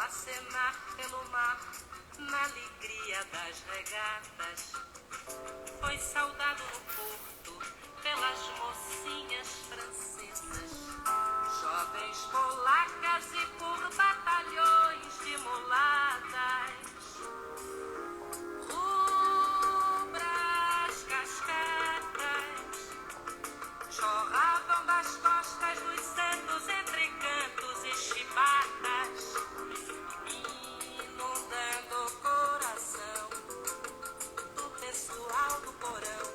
acenar pelo mar, na alegria das regatas. Foi saudado no porto pelas mocinhas francesas, jovens polacas e por batalhões de mulatas. Rubras cascatas jorravam das costas dos santos entre cantos e chibatas, inundando o coração do pessoal do porão.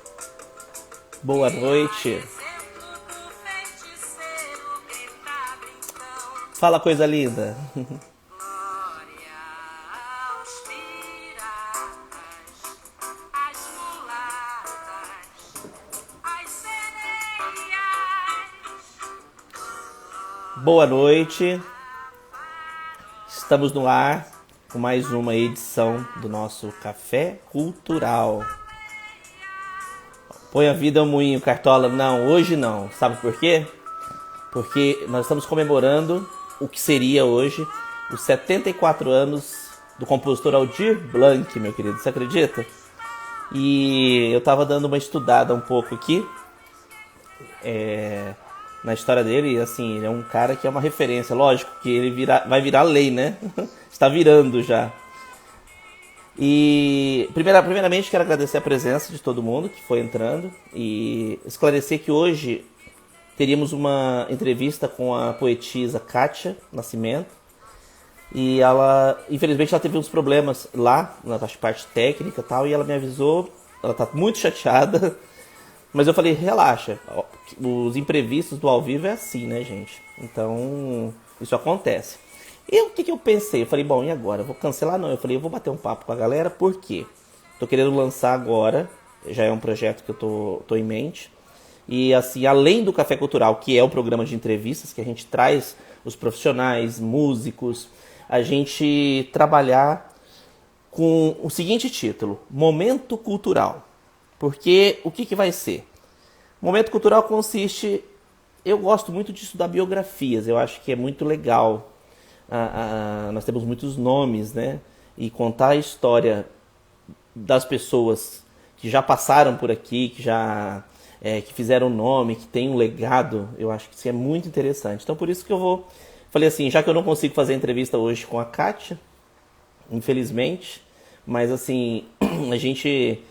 Boa noite. Exemplo do feiticeiro gritava então: Fala, coisa linda. glória aos piratas, às mulatas, às sereias. Boa noite. Estamos no ar com mais uma edição do nosso Café Cultural. Põe a vida ao moinho, Cartola. Não, hoje não. Sabe por quê? Porque nós estamos comemorando o que seria hoje os 74 anos do compositor Aldir Blanc, meu querido. Você acredita? E eu estava dando uma estudada um pouco aqui na história dele. E assim, ele é um cara que é uma referência. Lógico que ele vai virar lei, né? Está virando já. E primeiramente quero agradecer a presença de todo mundo que foi entrando e esclarecer que hoje teríamos uma entrevista com a poetisa Kátia Nascimento. E ela, infelizmente, ela teve uns problemas lá na parte técnica e tal, e ela me avisou. Ela tá muito chateada, mas eu falei, relaxa, os imprevistos do ao vivo é assim, né, gente? Então, isso acontece. E o que eu pensei? Eu falei, bom, e agora? Eu vou cancelar? Não, eu falei, eu vou bater um papo com a galera, por quê? Tô querendo lançar agora, já é um projeto que eu tô em mente. E assim, além do Café Cultural, que é o programa de entrevistas, que a gente traz os profissionais, músicos, a gente trabalhar com o seguinte título, Momento Cultural. Porque o que vai ser? Momento Cultural consiste... Eu gosto muito de estudar biografias, eu acho que é muito legal. Nós temos muitos nomes, né? E contar a história das pessoas que já passaram por aqui, que fizeram nome, que tem um legado, eu acho que isso é muito interessante. Então por isso que falei assim, já que eu não consigo fazer a entrevista hoje com a Kátia, infelizmente, mas assim, a gente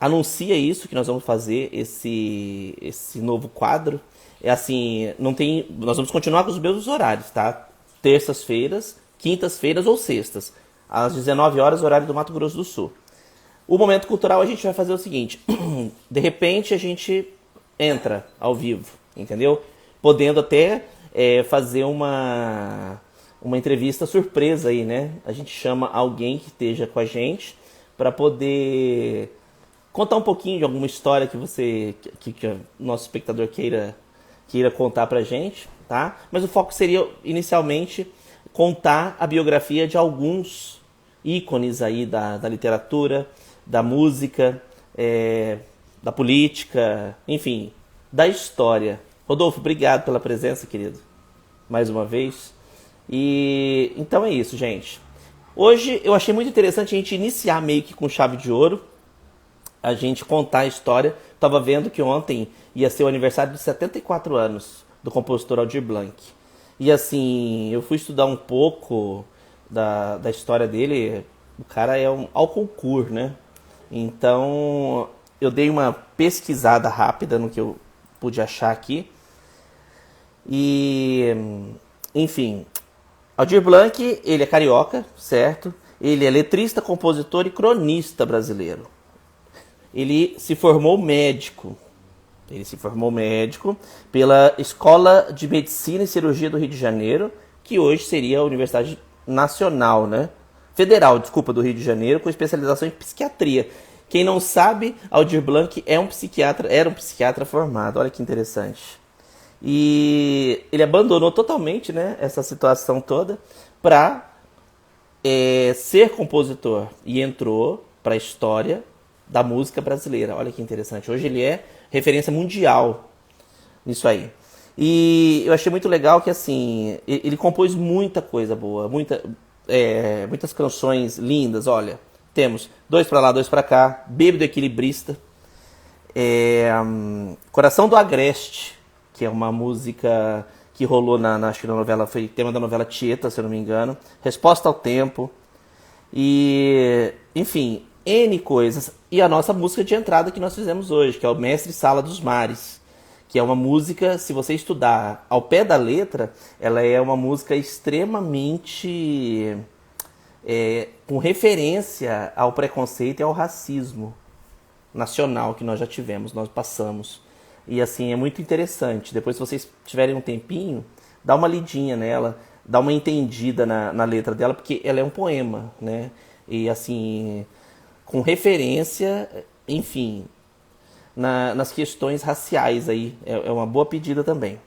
anuncia isso, que nós vamos fazer esse novo quadro. É assim, nós vamos continuar com os mesmos horários, tá? Terças-feiras, quintas-feiras ou sextas, às 19 horas, horário do Mato Grosso do Sul. O Momento Cultural a gente vai fazer o seguinte, de repente a gente entra ao vivo, entendeu? Podendo até fazer uma entrevista surpresa aí, né? A gente chama alguém que esteja com a gente para poder contar um pouquinho de alguma história que que o nosso espectador queira contar pra gente, tá? Mas o foco seria, inicialmente, contar a biografia de alguns ícones aí da literatura, da música, da política, enfim, da história. Rodolfo, obrigado pela presença, querido, mais uma vez. E então é isso, gente. Hoje eu achei muito interessante a gente iniciar meio que com chave de ouro, a gente contar a história. Estava vendo que ontem ia ser o aniversário de 74 anos do compositor Aldir Blanc. E assim, eu fui estudar um pouco da história dele. O cara é um au concurso, né? Então, eu dei uma pesquisada rápida no que eu pude achar aqui. E, enfim, Aldir Blanc, ele é carioca, certo? Ele é letrista, compositor e cronista brasileiro. Ele se formou médico. Pela Escola de Medicina e Cirurgia do Rio de Janeiro, que hoje seria a Universidade Nacional, né? Federal, desculpa, do Rio de Janeiro, com especialização em psiquiatria. Quem não sabe, Aldir Blanc era um psiquiatra formado. Olha que interessante. E ele abandonou totalmente, né, essa situação toda para ser compositor e entrou para a história da música brasileira. Olha que interessante. Hoje ele é referência mundial nisso aí. E eu achei muito legal que, assim, ele compôs muita coisa boa, muitas canções lindas. Olha, temos Dois Pra Lá, Dois Pra Cá, Bêbado Equilibrista, Coração do Agreste, que é uma música que rolou acho que na novela, foi tema da novela Tieta, se eu não me engano, Resposta ao Tempo, e, enfim, N coisas. E a nossa música de entrada que nós fizemos hoje, que é o Mestre Sala dos Mares, que é uma música, se você estudar ao pé da letra, ela é uma música extremamente com referência ao preconceito e ao racismo nacional que nós já tivemos, nós passamos. E assim, é muito interessante. Depois, se vocês tiverem um tempinho, dá uma lidinha nela, dá uma entendida na letra dela, porque ela é um poema, né? E assim, com referência, enfim, nas questões raciais aí. É uma boa pedida também.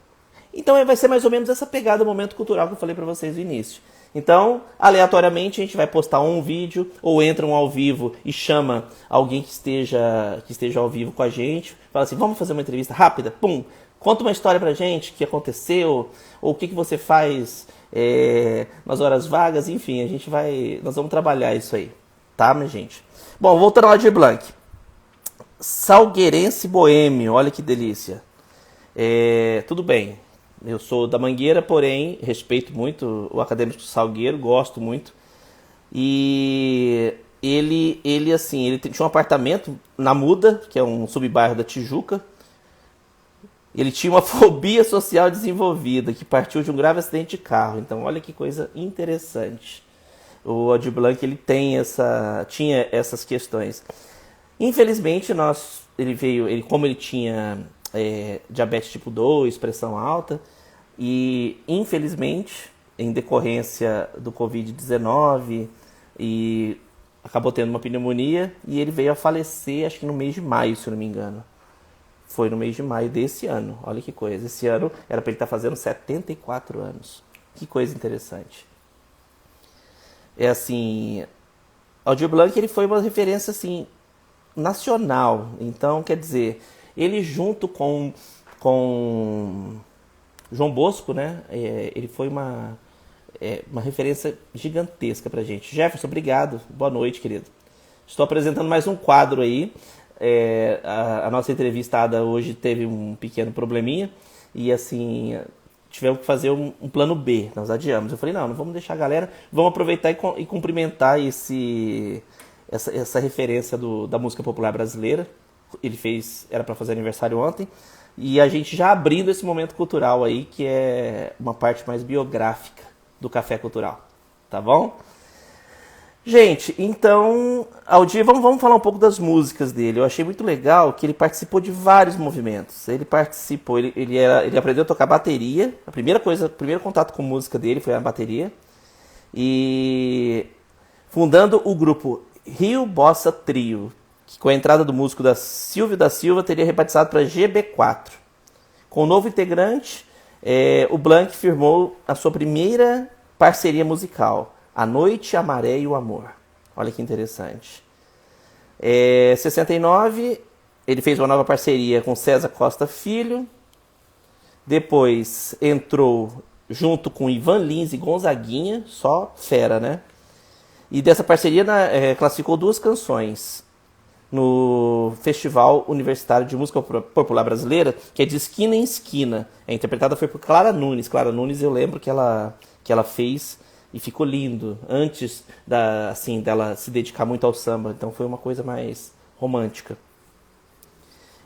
Então vai ser mais ou menos essa pegada do momento cultural que eu falei pra vocês no início. Então, aleatoriamente, a gente vai postar um vídeo ou entra um ao vivo e chama alguém que esteja ao vivo com a gente. Fala assim, vamos fazer uma entrevista rápida? Pum! Conta uma história pra gente, o que aconteceu, ou o que você faz nas horas vagas. Enfim, nós vamos trabalhar isso aí. Tá, minha gente? Bom, voltando ao Aldir Blanc. Salgueirense Boêmio, olha que delícia. Tudo bem, eu sou da Mangueira, porém respeito muito o Acadêmico Salgueiro, gosto muito. E ele tinha um apartamento na Muda, que é um subbairro da Tijuca. Ele tinha uma fobia social desenvolvida, que partiu de um grave acidente de carro. Então, olha que coisa interessante. O Aldir Blanc, ele tinha essas questões. Infelizmente, como ele tinha diabetes tipo 2, pressão alta, e infelizmente, em decorrência do Covid-19, e acabou tendo uma pneumonia, e ele veio a falecer, acho que no mês de maio, se eu não me engano. Foi no mês de maio desse ano, olha que coisa. Esse ano era para ele estar fazendo 74 anos. Que coisa interessante. É assim, Aldir Blanc, ele foi uma referência assim nacional. Então, quer dizer, ele junto com João Bosco, né? Ele foi uma referência gigantesca pra gente. Jefferson, obrigado. Boa noite, querido. Estou apresentando mais um quadro aí. A nossa entrevistada hoje teve um pequeno probleminha e assim tivemos que fazer um plano B. Nós adiamos. Eu falei, não vamos deixar a galera, vamos aproveitar e cumprimentar essa referência da música popular brasileira. Ele era para fazer aniversário ontem, e a gente já abrindo esse momento cultural aí, que é uma parte mais biográfica do Café Cultural, tá bom? Gente, então, Aldir, vamos falar um pouco das músicas dele. Eu achei muito legal que ele participou de vários movimentos. Ele aprendeu a tocar bateria. O primeiro contato com música dele foi a bateria. E fundando o grupo Rio Bossa Trio, que com a entrada do músico Silvio da Silva teria rebatizado para GB4. Com o novo integrante, o Blanc firmou a sua primeira parceria musical, A Noite, a Maré e o Amor. Olha que interessante. Em 69, ele fez uma nova parceria com César Costa Filho. Depois entrou junto com Ivan Lins e Gonzaguinha, só fera, né? E dessa parceria classificou 2 canções no Festival Universitário de Música Popular Brasileira, que é de Esquina em Esquina. A interpretada foi por Clara Nunes. Clara Nunes, eu lembro que ela fez e ficou lindo, antes dela se dedicar muito ao samba. Então foi uma coisa mais romântica.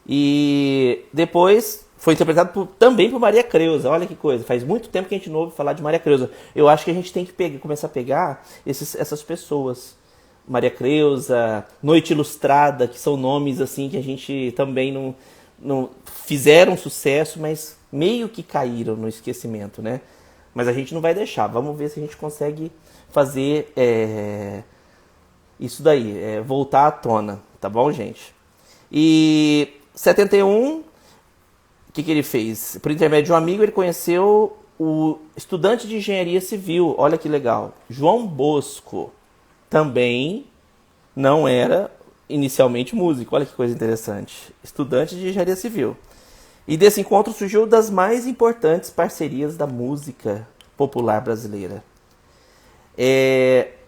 E depois foi interpretado também por Maria Creuza. Olha que coisa, faz muito tempo que a gente não ouve falar de Maria Creuza. Eu acho que a gente tem que começar a pegar essas pessoas. Maria Creuza, Noite Ilustrada, que são nomes assim que a gente também não fizeram sucesso, mas meio que caíram no esquecimento, né? Mas a gente não vai deixar. Vamos ver se a gente consegue fazer isso daí, voltar à tona, tá bom, gente? E 71, o que ele fez? Por intermédio de um amigo, ele conheceu o estudante de engenharia civil. Olha que legal, João Bosco. Também não era inicialmente músico. Olha que coisa interessante. Estudante de engenharia civil. E desse encontro surgiu das mais importantes parcerias da música popular brasileira.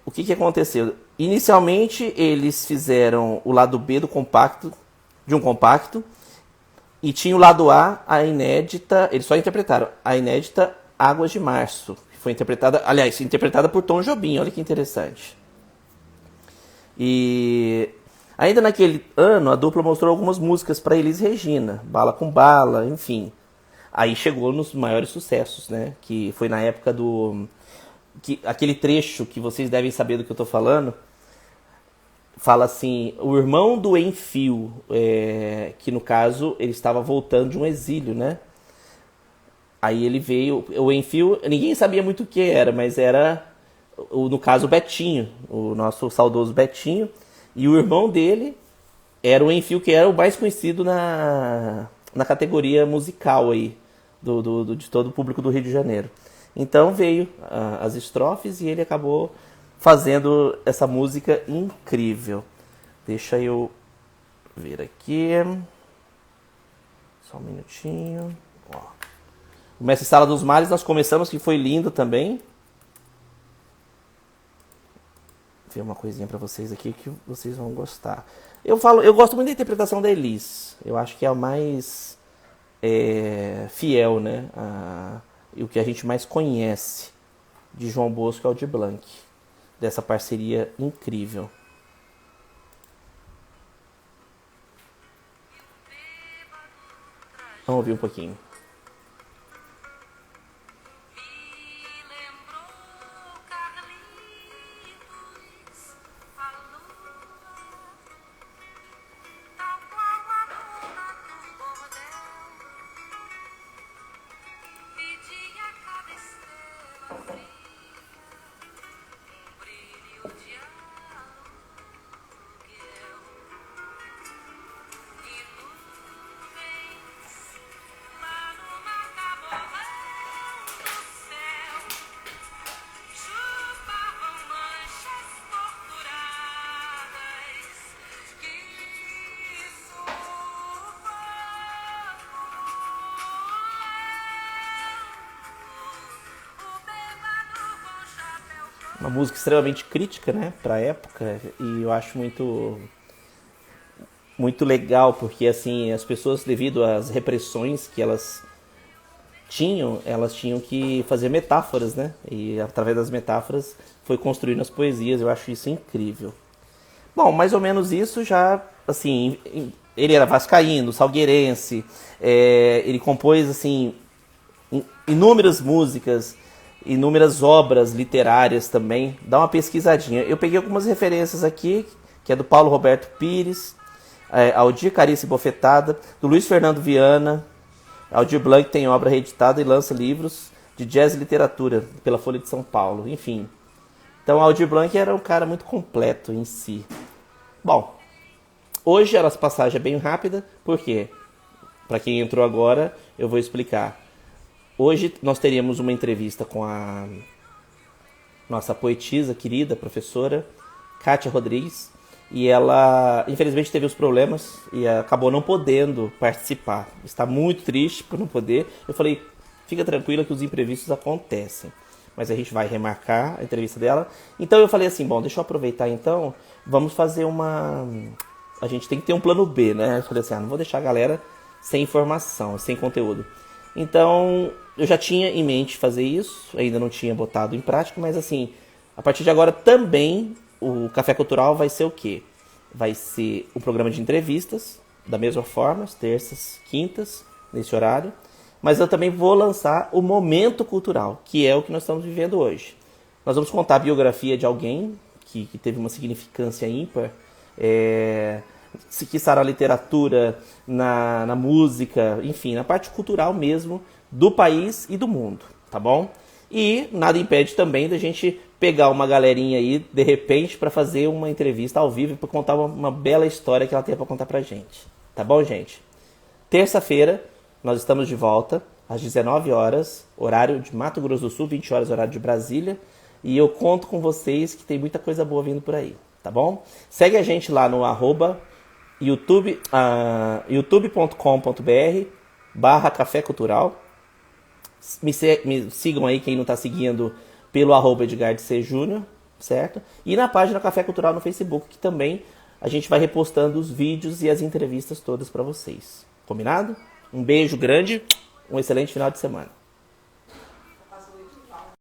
O que aconteceu? Inicialmente eles fizeram o lado B de um compacto, e tinha o lado A, a inédita, eles só interpretaram a inédita Águas de Março, que foi interpretada por Tom Jobim, olha que interessante. E ainda naquele ano a dupla mostrou algumas músicas para Elis Regina, Bala com Bala, enfim. Aí chegou nos maiores sucessos, né? Que foi na época aquele trecho que vocês devem saber do que eu tô falando. Fala assim, o irmão do Enfio, que no caso ele estava voltando de um exílio, né? Aí ele veio, o Enfio, ninguém sabia muito o que era, mas era, no caso, o Betinho, o nosso saudoso Betinho. E o irmão dele era o Enfio, que era o mais conhecido na categoria musical aí, de todo o público do Rio de Janeiro. Então veio as estrofes e ele acabou fazendo essa música incrível. Deixa eu ver aqui. Só um minutinho. Ó. O Mestre Sala dos Males nós começamos, que foi lindo também. Vou ver uma coisinha pra vocês aqui que vocês vão gostar. Eu gosto muito da interpretação da Elis. Eu acho que é a mais fiel, né? E o que a gente mais conhece de João Bosco e Aldir Blanc. Dessa parceria incrível. Vamos ouvir um pouquinho. Uma música extremamente crítica, né, para a época, e eu acho muito legal, porque assim, as pessoas, devido às repressões que elas tinham que fazer metáforas, né, e através das metáforas foi construindo as poesias. Eu acho isso incrível. Bom, mais ou menos isso já, assim, ele era vascaíno, salgueirense, ele compôs, assim, inúmeras músicas, inúmeras obras literárias também. Dá uma pesquisadinha. Eu peguei algumas referências aqui, que é do Paulo Roberto Pires, Aldir Carícia e Bofetada, do Luiz Fernando Viana. Aldir Blanc tem obra reeditada e lança livros de jazz e literatura pela Folha de São Paulo, enfim. Então Aldir Blanc era um cara muito completo em si. Bom, hoje a nossa passagem é bem rápida, por quê? Para quem entrou agora, eu vou explicar. Hoje nós teríamos uma entrevista com a nossa poetisa querida, professora Kátia Rodrigues, e ela infelizmente teve os problemas e acabou não podendo participar. Está muito triste por não poder. Eu falei, fica tranquila que os imprevistos acontecem, mas a gente vai remarcar a entrevista dela. Então eu falei assim, bom, deixa eu aproveitar então, vamos fazer a gente tem que ter um plano B, né? Eu falei assim, não vou deixar a galera sem informação, sem conteúdo. Então, eu já tinha em mente fazer isso, ainda não tinha botado em prática, mas assim, a partir de agora também o Café Cultural vai ser o quê? Vai ser um programa de entrevistas, da mesma forma, às terças, quintas, nesse horário, mas eu também vou lançar o Momento Cultural, que é o que nós estamos vivendo hoje. Nós vamos contar a biografia de alguém que teve uma significância ímpar, que está na literatura, na música, enfim, na parte cultural mesmo do país e do mundo, tá bom? E nada impede também da gente pegar uma galerinha aí, de repente, para fazer uma entrevista ao vivo, para contar uma bela história que ela tem para contar pra gente, tá bom, gente? Terça-feira, nós estamos de volta, às 19 horas, horário de Mato Grosso do Sul, 20 horas, horário de Brasília, e eu conto com vocês que tem muita coisa boa vindo por aí, tá bom? Segue a gente lá no @youtube.com.br youtube.com/café cultural. Me sigam aí quem não está seguindo pelo @EdgarDC Júnior, certo? E na página Café Cultural no Facebook, que também a gente vai repostando os vídeos e as entrevistas todas para vocês. Combinado? Um beijo grande, um excelente final de semana.